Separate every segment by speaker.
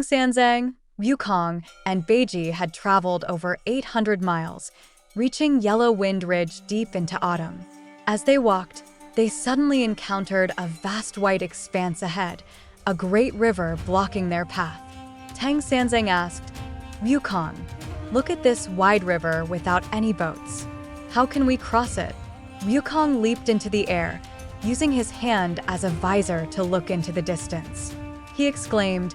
Speaker 1: Tangsanzang, Wukong, and Beiji had traveled over 800 miles, reaching Yellow Wind Ridge deep into autumn. As they walked, they suddenly encountered a vast white expanse ahead, a great river blocking their path. Tangsanzang asked, "Wukong, look at this wide river without any boats. How can we cross it?" Wukong leaped into the air, using his hand as a visor to look into the distance. He exclaimed,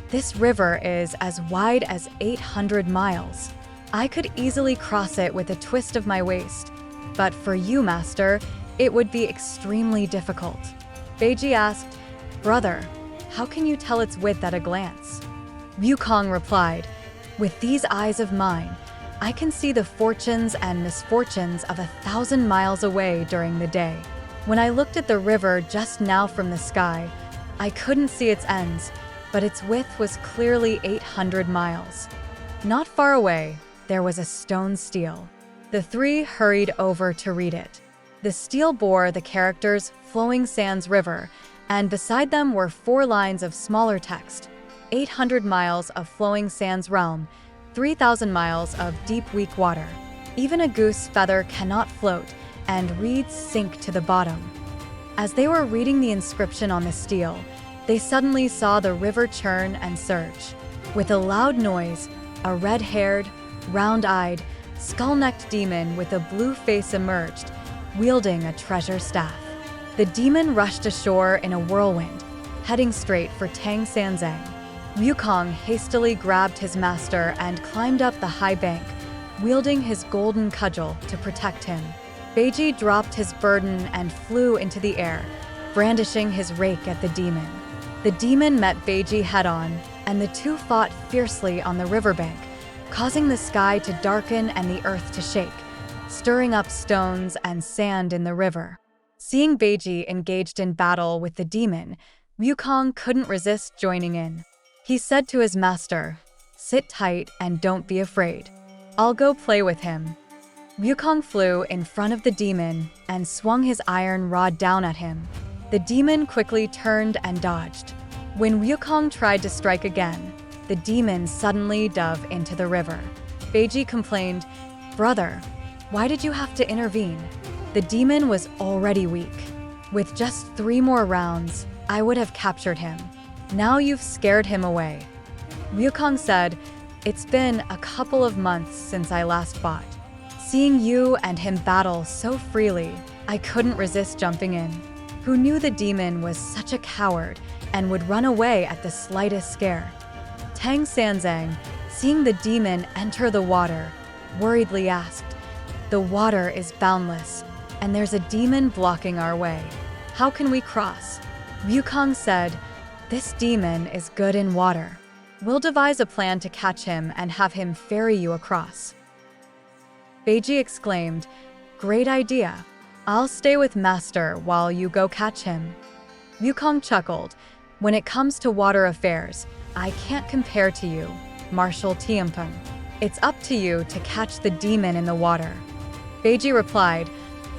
Speaker 1: "This river is as wide as 800 miles. I could easily cross it with a twist of my waist. But for you, master, it would be extremely difficult." Beiji asked, "Brother, how can you tell its width at a glance?" Wukong replied, "With these eyes of mine, I can see the fortunes and misfortunes of 1,000 miles away during the day. When I looked at the river just now from the sky, I couldn't see its ends, but its width was clearly 800 miles. Not far away, there was a stone stele." The three hurried over to read it. The stele bore the characters "Flowing Sands River," and beside them were 4 lines of smaller text: 800 miles of flowing sands realm, 3,000 miles of deep weak water. Even a goose feather cannot float, and reeds sink to the bottom. As they were reading the inscription on the stele, they suddenly saw the river churn and surge. With a loud noise, a red-haired, round-eyed, skull-necked demon with a blue face emerged, wielding a treasure staff. The demon rushed ashore in a whirlwind, heading straight for Tangsanzang. Wukong hastily grabbed his master and climbed up the high bank, wielding his golden cudgel to protect him. Beiji dropped his burden and flew into the air, brandishing his rake at the demon. The demon met Beiji head-on, and the two fought fiercely on the riverbank, causing the sky to darken and the earth to shake, stirring up stones and sand in the river. Seeing Beiji engaged in battle with the demon, Wukong couldn't resist joining in. He said to his master, "Sit tight and don't be afraid. I'll go play with him." Wukong flew in front of the demon and swung his iron rod down at him. The demon quickly turned and dodged. When Wukong tried to strike again, the demon suddenly dove into the river. Beiji complained, "Brother, why did you have to intervene?" The demon was already weak. "With just 3 more rounds, I would have captured him. Now you've scared him away." Wukong said, "It's been a couple of months since I last fought. Seeing you and him battle so freely, I couldn't resist jumping in." Who knew the demon was such a coward and would run away at the slightest scare? Tangsanzang, seeing the demon enter the water, worriedly asked, "The water is boundless, and there's a demon blocking our way. How can we cross?" Wukong said, "This demon is good in water. We'll devise a plan to catch him and have him ferry you across." Beiji exclaimed, "Great idea. I'll stay with Master while you go catch him." Wukong chuckled, "When it comes to water affairs, I can't compare to you, Marshal Tianpeng. It's up to you to catch the demon in the water." Beiji replied,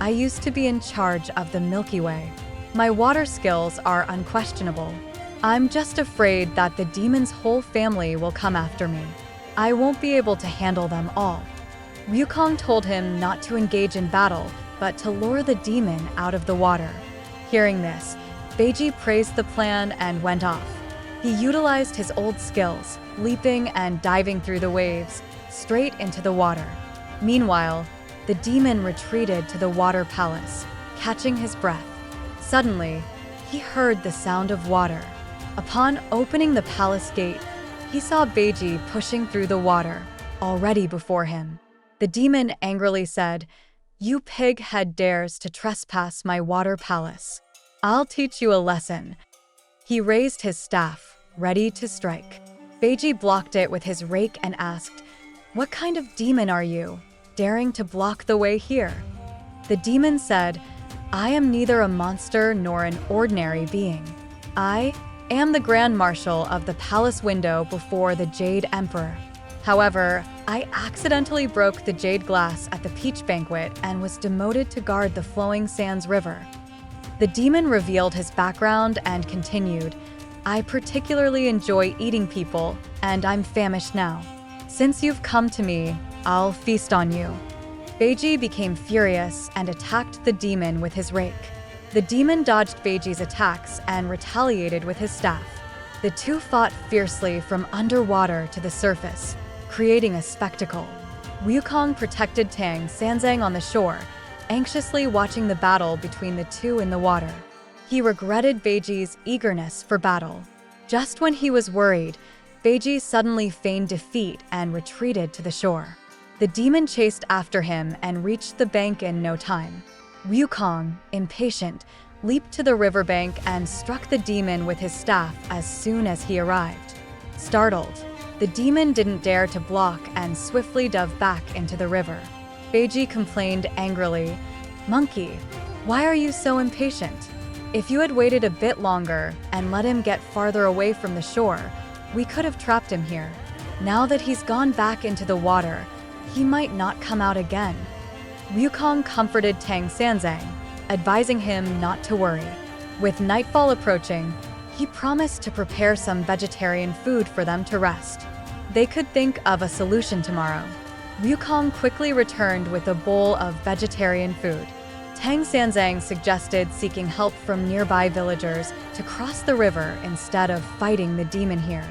Speaker 1: "I used to be in charge of the Milky Way. My water skills are unquestionable. I'm just afraid that the demon's whole family will come after me. I won't be able to handle them all." Wukong told him not to engage in battle, but to lure the demon out of the water. Hearing this, Beiji praised the plan and went off. He utilized his old skills, leaping and diving through the waves, straight into the water. Meanwhile, the demon retreated to the water palace, catching his breath. Suddenly, he heard the sound of water. Upon opening the palace gate, he saw Beiji pushing through the water, already before him. The demon angrily said, "You pig-head dares to trespass my water palace. I'll teach you a lesson." He raised his staff, ready to strike. Beiji blocked it with his rake and asked, "What kind of demon are you, daring to block the way here?" The demon said, "I am neither a monster nor an ordinary being. I am the Grand Marshal of the palace window before the Jade Emperor. However, I accidentally broke the jade glass at the peach banquet and was demoted to guard the Flowing Sands River." The demon revealed his background and continued, I particularly enjoy eating people, and I'm famished now. Since you've come to me, I'll feast on you." Beiji became furious and attacked the demon with his rake. The demon dodged Beiji's attacks and retaliated with his staff. The two fought fiercely from underwater to the surface, creating a spectacle. Wukong protected Tang Sanzang on the shore, anxiously watching the battle between the two in the water. He regretted Beiji's eagerness for battle. Just when he was worried, Beiji suddenly feigned defeat and retreated to the shore. The demon chased after him and reached the bank in no time. Wukong, impatient, leaped to the riverbank and struck the demon with his staff as soon as he arrived. Startled, the demon didn't dare to block and swiftly dove back into the river. Beiji complained angrily, "Monkey, why are you so impatient? If you had waited a bit longer and let him get farther away from the shore, we could have trapped him here. Now that he's gone back into the water, he might not come out again." Wukong comforted Tang Sanzang, advising him not to worry. With nightfall approaching, he promised to prepare some vegetarian food for them to rest. They could think of a solution tomorrow. Wukong quickly returned with a bowl of vegetarian food. Tang Sanzang suggested seeking help from nearby villagers to cross the river instead of fighting the demon here.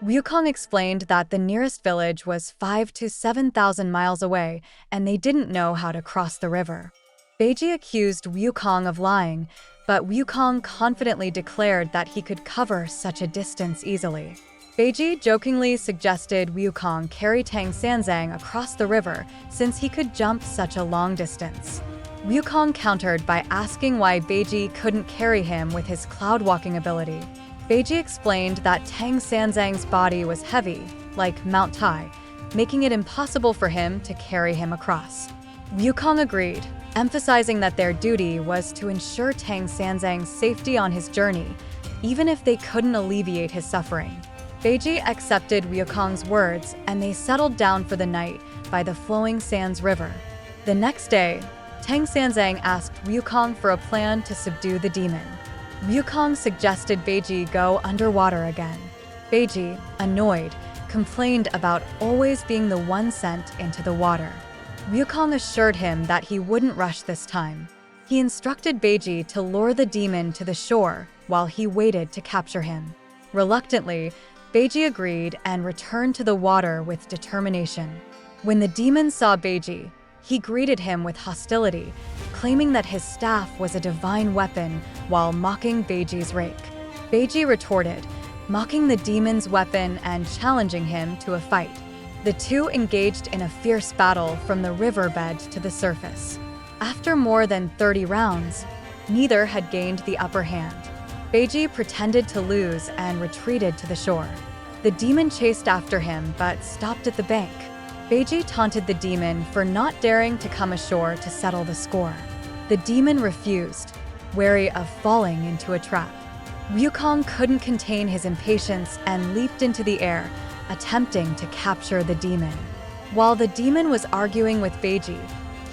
Speaker 1: Wukong explained that the nearest village was 5,000 to 7,000 miles away and they didn't know how to cross the river. Beiji accused Wukong of lying, but Wukong confidently declared that he could cover such a distance easily. Beiji jokingly suggested Wukong carry Tang Sanzang across the river since he could jump such a long distance. Wukong countered by asking why Beiji couldn't carry him with his cloud-walking ability. Beiji explained that Tang Sanzang's body was heavy, like Mount Tai, making it impossible for him to carry him across. Wukong agreed, emphasizing that their duty was to ensure Tang Sanzang's safety on his journey, even if they couldn't alleviate his suffering. Beiji accepted Wukong's words and they settled down for the night by the flowing Sands River. The next day, Tang Sanzang asked Wukong for a plan to subdue the demon. Wukong suggested Beiji go underwater again. Beiji, annoyed, complained about always being the one sent into the water. Wukong assured him that he wouldn't rush this time. He instructed Beiji to lure the demon to the shore while he waited to capture him. Reluctantly, Beiji agreed and returned to the water with determination. When the demon saw Beiji, he greeted him with hostility, claiming that his staff was a divine weapon while mocking Beiji's rake. Beiji retorted, mocking the demon's weapon and challenging him to a fight. The two engaged in a fierce battle from the riverbed to the surface. After more than 30 rounds, neither had gained the upper hand. Beiji pretended to lose and retreated to the shore. The demon chased after him but stopped at the bank. Beiji taunted the demon for not daring to come ashore to settle the score. The demon refused, wary of falling into a trap. Wukong couldn't contain his impatience and leaped into the air, attempting to capture the demon. While the demon was arguing with Beiji,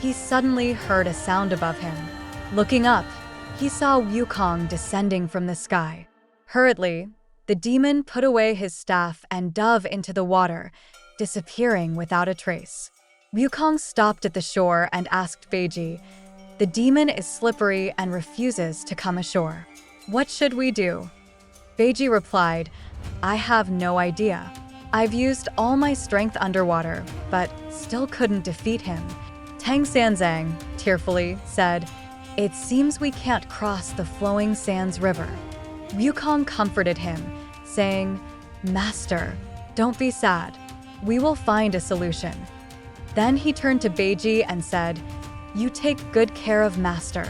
Speaker 1: he suddenly heard a sound above him. Looking up, he saw Wukong descending from the sky. Hurriedly, the demon put away his staff and dove into the water, disappearing without a trace. Wukong stopped at the shore and asked Beiji, "The demon is slippery and refuses to come ashore. What should we do?" Beiji replied, "I have no idea. I've used all my strength underwater, but still couldn't defeat him." Tang Sanzang, tearfully, said, "It seems we can't cross the flowing Sands River." Wukong comforted him, saying, "Master, don't be sad. We will find a solution." Then he turned to Beiji and said, "You take good care of Master.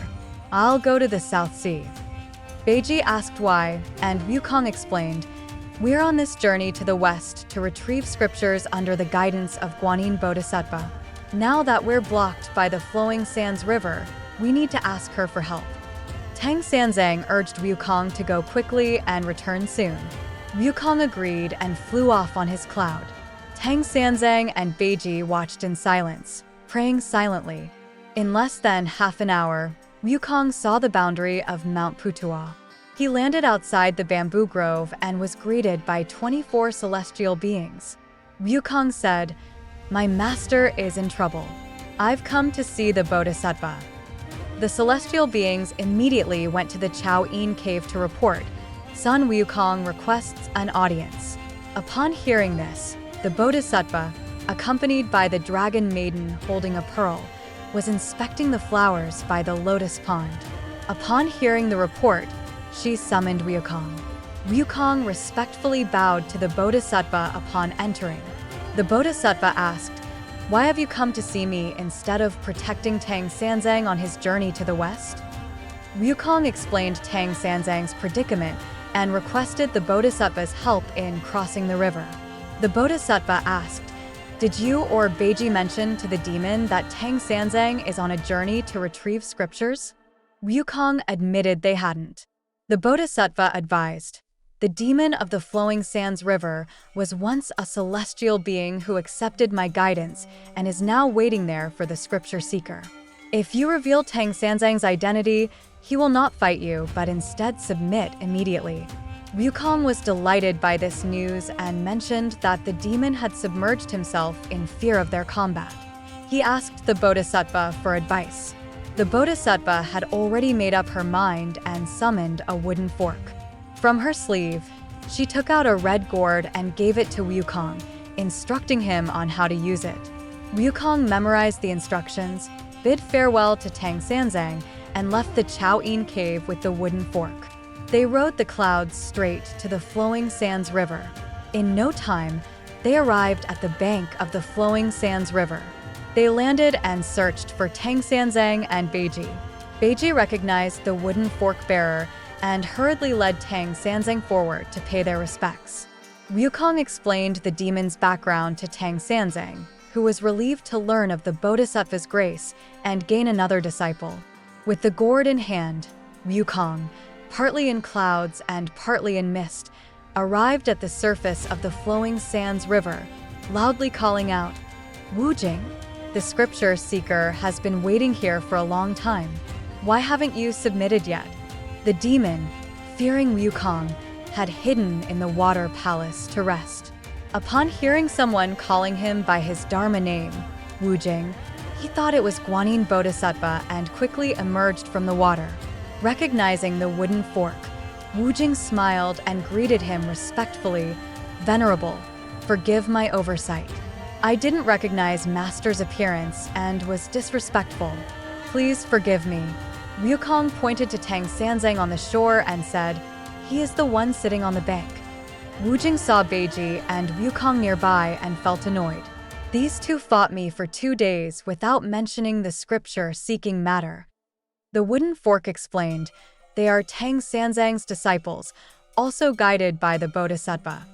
Speaker 1: I'll go to the South Sea." Beiji asked why, and Wukong explained, "We're on this journey to the west to retrieve scriptures under the guidance of Guanyin Bodhisattva. Now that we're blocked by the flowing Sands River, we need to ask her for help." Tang Sanzang urged Wukong to go quickly and return soon. Wukong agreed and flew off on his cloud. Tang Sanzang and Beiji watched in silence, praying silently. In less than half an hour, Wukong saw the boundary of Mount Putuo. He landed outside the bamboo grove and was greeted by 24 celestial beings. Wukong said, "My master is in trouble. I've come to see the Bodhisattva." The celestial beings immediately went to the Chaoyin cave to report. Son Wukong requests an audience. Upon hearing this, the Bodhisattva, accompanied by the dragon maiden holding a pearl, was inspecting the flowers by the lotus pond. Upon hearing the report, she summoned Wukong. Wukong respectfully bowed to the Bodhisattva upon entering. The Bodhisattva asked, "Why have you come to see me instead of protecting Tang Sanzang on his journey to the west?" Wukong explained Tang Sanzang's predicament and requested the Bodhisattva's help in crossing the river. The Bodhisattva asked, "Did you or Beiji mention to the demon that Tang Sanzang is on a journey to retrieve scriptures?" Wukong admitted they hadn't. The Bodhisattva advised, "The demon of the flowing sands river was once a celestial being who accepted my guidance and is now waiting there for the scripture seeker. If you reveal Tang Sanzang's identity, he will not fight you, but instead submit immediately." Wukong was delighted by this news and mentioned that the demon had submerged himself in fear of their combat. He asked the Bodhisattva for advice. The Bodhisattva had already made up her mind and summoned a wooden fork. From her sleeve, she took out a red gourd and gave it to Wukong, instructing him on how to use it. Wukong memorized the instructions, bid farewell to Tang Sanzang, and left the Chaoyin cave with the wooden fork. They rode the clouds straight to the flowing sands river. In no time, they arrived at the bank of the flowing sands river. They landed and searched for Tang Sanzang and Beiji. Beiji recognized the wooden fork bearer and hurriedly led Tang Sanzang forward to pay their respects. Wukong explained the demon's background to Tang Sanzang, who was relieved to learn of the Bodhisattva's grace and gain another disciple. With the gourd in hand, Wukong, partly in clouds and partly in mist, arrived at the surface of the flowing sands river, loudly calling out, "Wujing, the scripture seeker has been waiting here for a long time. Why haven't you submitted yet?" The demon, fearing Wukong, had hidden in the water palace to rest. Upon hearing someone calling him by his Dharma name, Wujing, he thought it was Guanyin Bodhisattva and quickly emerged from the water. Recognizing the wooden fork, Wujing smiled and greeted him respectfully. "Venerable, forgive my oversight. I didn't recognize Master's appearance and was disrespectful. Please forgive me." Wukong pointed to Tang Sanzang on the shore and said, "He is the one sitting on the bank." Wujing saw Beiji and Wukong nearby and felt annoyed. "These two fought me for 2 days without mentioning the scripture-seeking matter." The wooden fork explained, "They are Tang Sanzang's disciples, also guided by the Bodhisattva."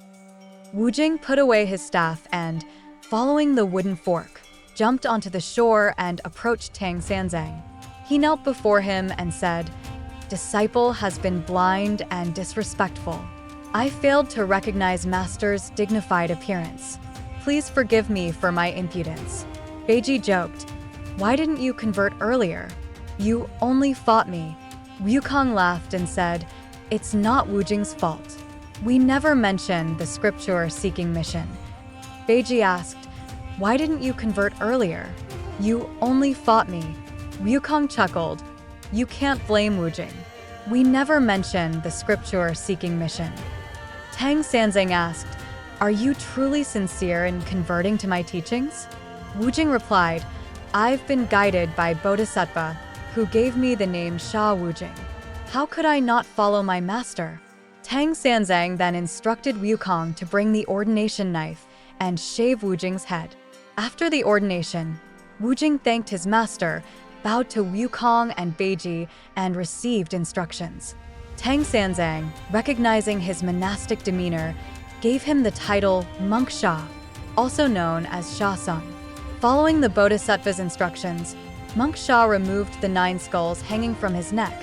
Speaker 1: Wujing put away his staff and, following the wooden fork, jumped onto the shore and approached Tang Sanzang. He knelt before him and said, "Disciple has been blind and disrespectful. I failed to recognize Master's dignified appearance. Please forgive me for my impudence." Beiji joked, "Why didn't you convert earlier? You only fought me." Wukong laughed and said, "It's not Wujing's fault. We never mentioned the scripture-seeking mission." Beiji asked, "Why didn't you convert earlier? You only fought me." Wukong chuckled, "You can't blame Wujing. We never mentioned the scripture-seeking mission." Tang Sanzang asked, "Are you truly sincere in converting to my teachings?" Wujing replied, "I've been guided by Bodhisattva, who gave me the name Sha Wujing. How could I not follow my master?" Tang Sanzang then instructed Wukong to bring the ordination knife and shave Wujing's head. After the ordination, Wujing thanked his master, bowed to Wukong and Beiji, and received instructions. Tang Sanzang, recognizing his monastic demeanor, gave him the title Monk Sha, also known as Sha Sung. Following the Bodhisattva's instructions, Monk Sha removed the 9 skulls hanging from his neck,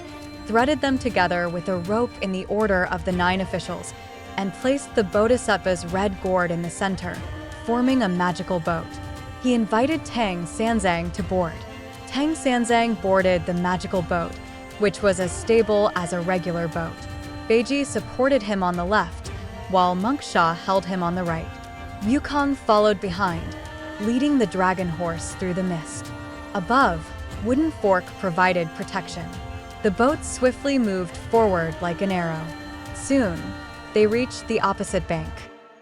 Speaker 1: threaded them together with a rope in the order of the 9 officials, and placed the Bodhisattva's red gourd in the center, forming a magical boat. He invited Tang Sanzang to board. Tang Sanzang boarded the magical boat, which was as stable as a regular boat. Beiji supported him on the left, while Monk Sha held him on the right. Wukong followed behind, leading the dragon horse through the mist. Above, Wooden Fork provided protection. The boat swiftly moved forward like an arrow. Soon, they reached the opposite bank.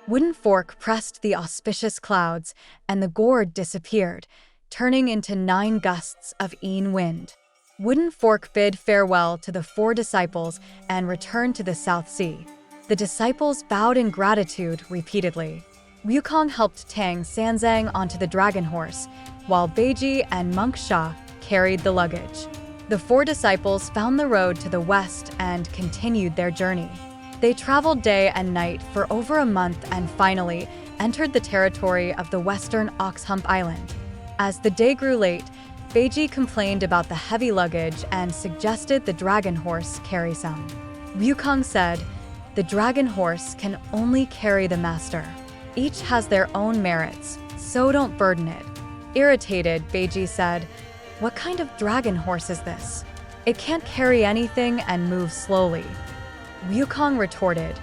Speaker 1: Wooden Fork pressed the auspicious clouds, and the gourd disappeared, turning into 9 gusts of Yin wind. Wooden Fork bid farewell to the 4 disciples and returned to the South Sea. The disciples bowed in gratitude repeatedly. Wukong helped Tang Sanzang onto the dragon horse, while Beiji and Monk Sha carried the luggage. The 4 disciples found the road to the west and continued their journey. They traveled day and night for over a month and finally entered the territory of the western Ox Hump Island. As the day grew late, Beiji complained about the heavy luggage and suggested the dragon horse carry some. Wukong said, "The dragon horse can only carry the master. Each has their own merits, so don't burden it." Irritated, Beiji said, "What kind of dragon horse is this? It can't carry anything and moves slowly." Wukong retorted,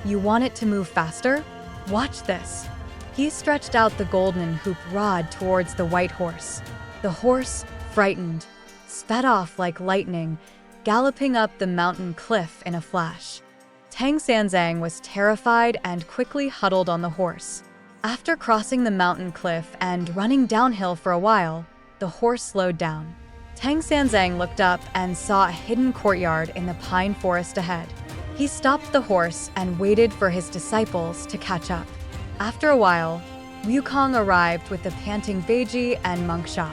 Speaker 1: "You want it to move faster? Watch this." He stretched out the golden hoop rod towards the white horse. The horse, frightened, sped off like lightning, galloping up the mountain cliff in a flash. Tang Sanzang was terrified and quickly huddled on the horse. After crossing the mountain cliff and running downhill for a while, the horse slowed down. Tang Sanzang looked up and saw a hidden courtyard in the pine forest ahead. He stopped the horse and waited for his disciples to catch up. After a while, Wukong arrived with the panting Beiji and Monk Sha.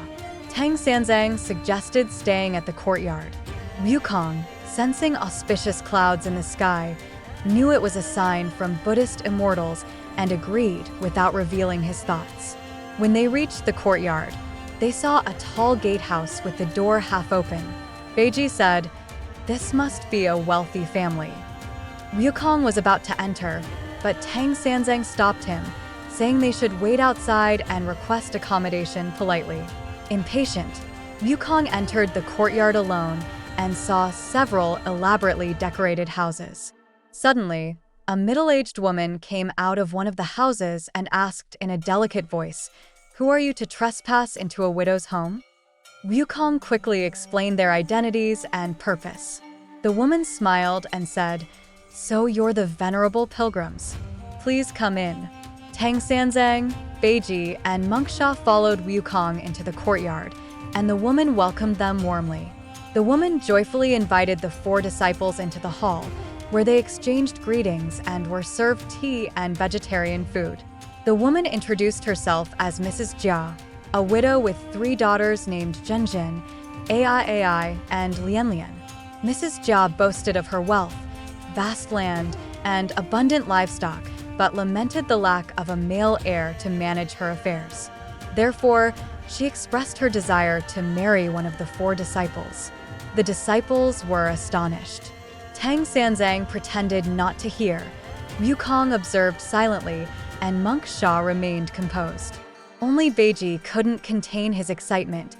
Speaker 1: Tang Sanzang suggested staying at the courtyard. Wukong, sensing auspicious clouds in the sky, knew it was a sign from Buddhist immortals and agreed without revealing his thoughts. When they reached the courtyard, they saw a tall gatehouse with the door half open. Beiji said, "This must be a wealthy family." Wukong was about to enter, but Tang Sanzang stopped him, saying they should wait outside and request accommodation politely. Impatient, Wukong entered the courtyard alone and saw several elaborately decorated houses. Suddenly, a middle-aged woman came out of one of the houses and asked in a delicate voice, "Who are you to trespass into a widow's home?" Wukong quickly explained their identities and purpose. The woman smiled and said, "So you're the venerable pilgrims. Please come in." Tang Sanzang, Beiji, and Monk Sha followed Wukong into the courtyard, and the woman welcomed them warmly. The woman joyfully invited the 4 disciples into the hall, where they exchanged greetings and were served tea and vegetarian food. The woman introduced herself as Mrs. Jia, a widow with 3 daughters named Zhenjin, Ai, and Lianlian. Mrs. Jia boasted of her wealth, vast land, and abundant livestock, but lamented the lack of a male heir to manage her affairs. Therefore, she expressed her desire to marry one of the 4 disciples. The disciples were astonished. Tang Sanzang pretended not to hear. Wukong observed silently, and Monk Sha remained composed. Only Beiji couldn't contain his excitement,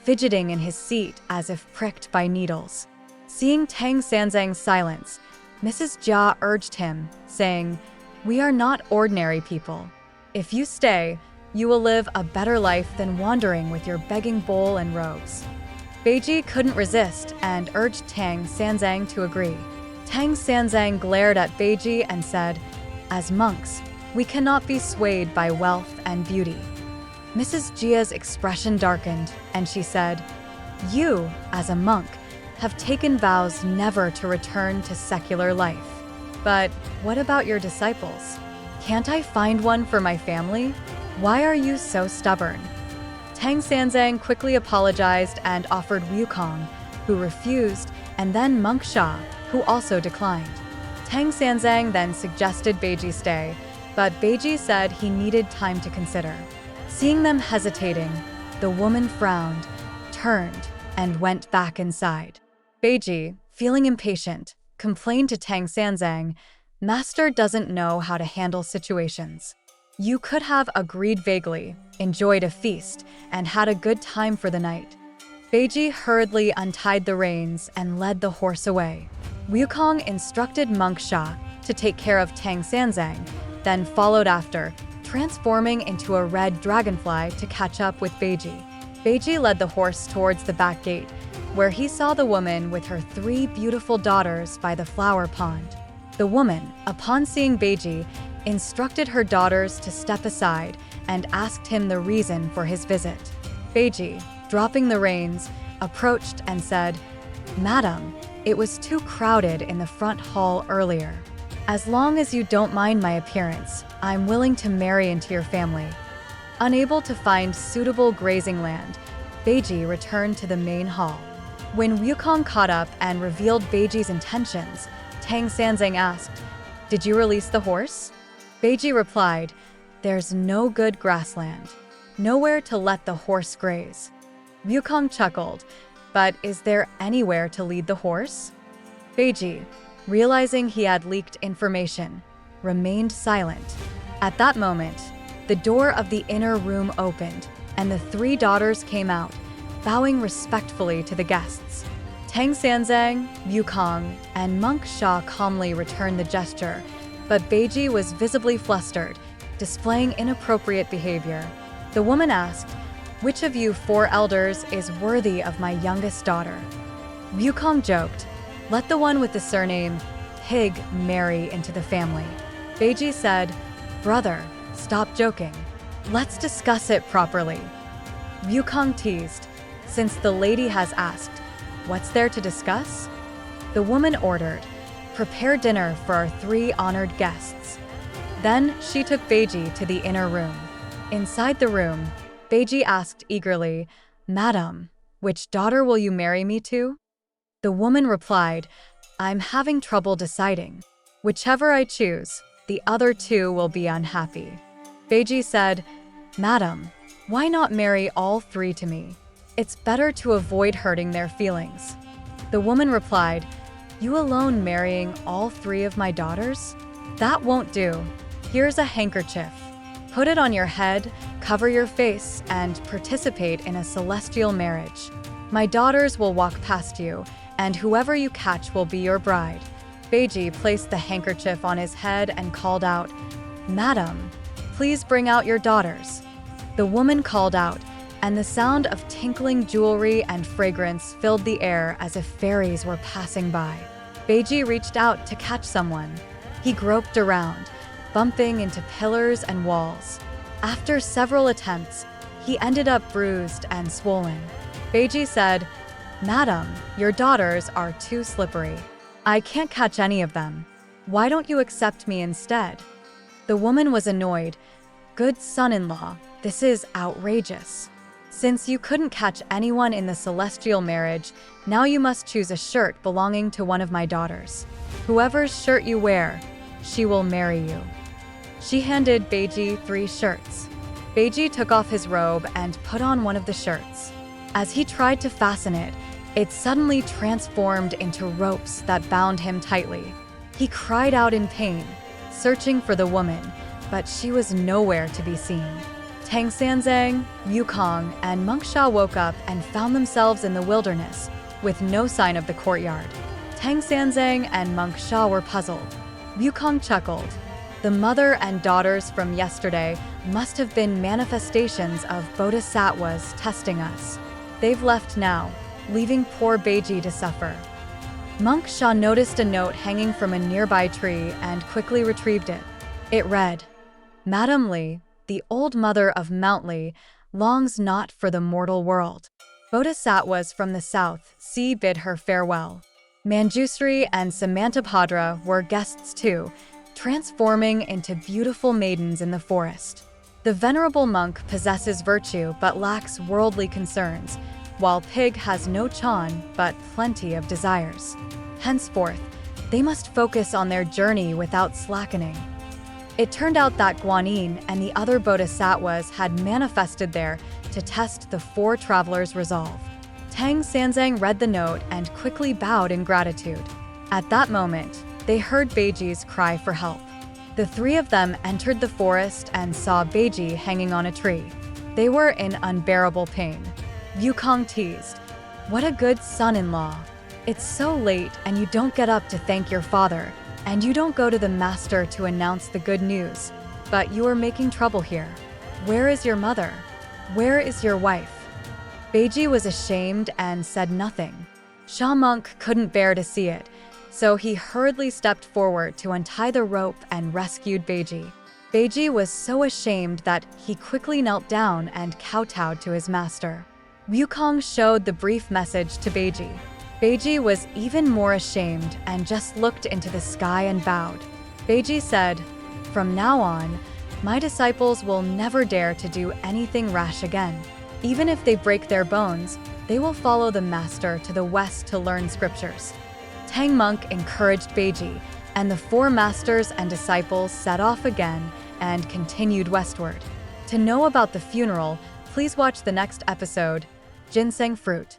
Speaker 1: fidgeting in his seat as if pricked by needles. Seeing Tang Sanzang's silence, Mrs. Jia urged him, saying, "We are not ordinary people. If you stay, you will live a better life than wandering with your begging bowl and robes." Beiji couldn't resist and urged Tang Sanzang to agree. Tang Sanzang glared at Beiji and said, "As monks, we cannot be swayed by wealth and beauty." Mrs. Jia's expression darkened, and she said, "You, as a monk, have taken vows never to return to secular life. But what about your disciples? Can't I find one for my family? Why are you so stubborn?" Tang Sanzang quickly apologized and offered Wukong, who refused, and then Monk Sha, who also declined. Tang Sanzang then suggested Beiji stay, but Beiji said he needed time to consider. Seeing them hesitating, the woman frowned, turned, and went back inside. Beiji, feeling impatient, complained to Tang Sanzang, "Master doesn't know how to handle situations. You could have agreed vaguely, enjoyed a feast, and had a good time for the night." Beiji hurriedly untied the reins and led the horse away. Wukong instructed Monk Sha to take care of Tang Sanzang, then followed after, transforming into a red dragonfly to catch up with Beiji. Beiji led the horse towards the back gate, where he saw the woman with her 3 beautiful daughters by the flower pond. The woman, upon seeing Beiji, instructed her daughters to step aside and asked him the reason for his visit. Beiji, dropping the reins, approached and said, "Madam, it was too crowded in the front hall earlier. As long as you don't mind my appearance, I'm willing to marry into your family." Unable to find suitable grazing land, Beiji returned to the main hall. When Wukong caught up and revealed Beiji's intentions, Tang Sanzang asked, "Did you release the horse?" Beiji replied, "There's no good grassland, nowhere to let the horse graze." Wukong chuckled, "But is there anywhere to lead the horse?" Beiji, realizing he had leaked information, remained silent. At that moment, the door of the inner room opened, and the 3 daughters came out, bowing respectfully to the guests. Tang Sanzang, Wukong, and Monk Sha calmly returned the gesture, but Beiji was visibly flustered, displaying inappropriate behavior. The woman asked, "Which of you 4 elders is worthy of my youngest daughter?" Wukong joked, "Let the one with the surname Pig marry into the family." Beiji said, "Brother, stop joking. Let's discuss it properly." Wukong teased, "Since the lady has asked, what's there to discuss?" The woman ordered, "Prepare dinner for our 3 honored guests." Then she took Beiji to the inner room. Inside the room, Beiji asked eagerly, "Madam, which daughter will you marry me to?" The woman replied, "I'm having trouble deciding. Whichever I choose, the other 2 will be unhappy." Beiji said, "Madam, why not marry all 3 to me? It's better to avoid hurting their feelings." The woman replied, "You alone marrying all 3 of my daughters? That won't do. Here's a handkerchief. Put it on your head, cover your face, and participate in a celestial marriage. My daughters will walk past you, and whoever you catch will be your bride." Beiji placed the handkerchief on his head and called out, "Madam, please bring out your daughters." The woman called out, and the sound of tinkling jewelry and fragrance filled the air as if fairies were passing by. Beiji reached out to catch someone. He groped around, bumping into pillars and walls. After several attempts, he ended up bruised and swollen. Beiji said, "Madam, your daughters are too slippery. I can't catch any of them. Why don't you accept me instead?" The woman was annoyed. "Good son-in-law, this is outrageous. Since you couldn't catch anyone in the celestial marriage, now you must choose a shirt belonging to one of my daughters. Whoever's shirt you wear, she will marry you." She handed Beiji 3 shirts. Beiji took off his robe and put on one of the shirts. As he tried to fasten it, it suddenly transformed into ropes that bound him tightly. He cried out in pain, searching for the woman, but she was nowhere to be seen. Tang Sanzang, Wukong, and Monk Sha woke up and found themselves in the wilderness, with no sign of the courtyard. Tang Sanzang and Monk Sha were puzzled. Wukong chuckled. The mother and daughters from yesterday must have been manifestations of bodhisattvas testing us. They've left now, leaving poor Beiji to suffer. Monk Sha noticed a note hanging from a nearby tree and quickly retrieved it. It read, "Madam Li, the old mother of Mount Li, longs not for the mortal world. Bodhisattvas from the south sea bid her farewell." Manjusri and Samantabhadra were guests too, transforming into beautiful maidens in the forest. The venerable monk possesses virtue but lacks worldly concerns, while Pig has no chan but plenty of desires. Henceforth, they must focus on their journey without slackening. It turned out that Guanyin and the other bodhisattvas had manifested there to test the 4 travelers' resolve. Tang Sanzang read the note and quickly bowed in gratitude. At that moment, they heard Beiji's cry for help. The 3 of them entered the forest and saw Beiji hanging on a tree. They were in unbearable pain. Wukong teased, "What a good son-in-law. It's so late and you don't get up to thank your father, and you don't go to the master to announce the good news. But you are making trouble here. Where is your mother? Where is your wife?" Beiji was ashamed and said nothing. Sha Monk couldn't bear to see it, so he hurriedly stepped forward to untie the rope and rescued Beiji. Beiji was so ashamed that he quickly knelt down and kowtowed to his master. Wukong showed the brief message to Beiji. Beiji was even more ashamed and just looked into the sky and bowed. Beiji said, "From now on, my disciples will never dare to do anything rash again. Even if they break their bones, they will follow the master to the west to learn scriptures." Tang Monk encouraged Beiji, and the four masters and disciples set off again and continued westward. To know about the funeral, please watch the next episode, Ginseng Fruit.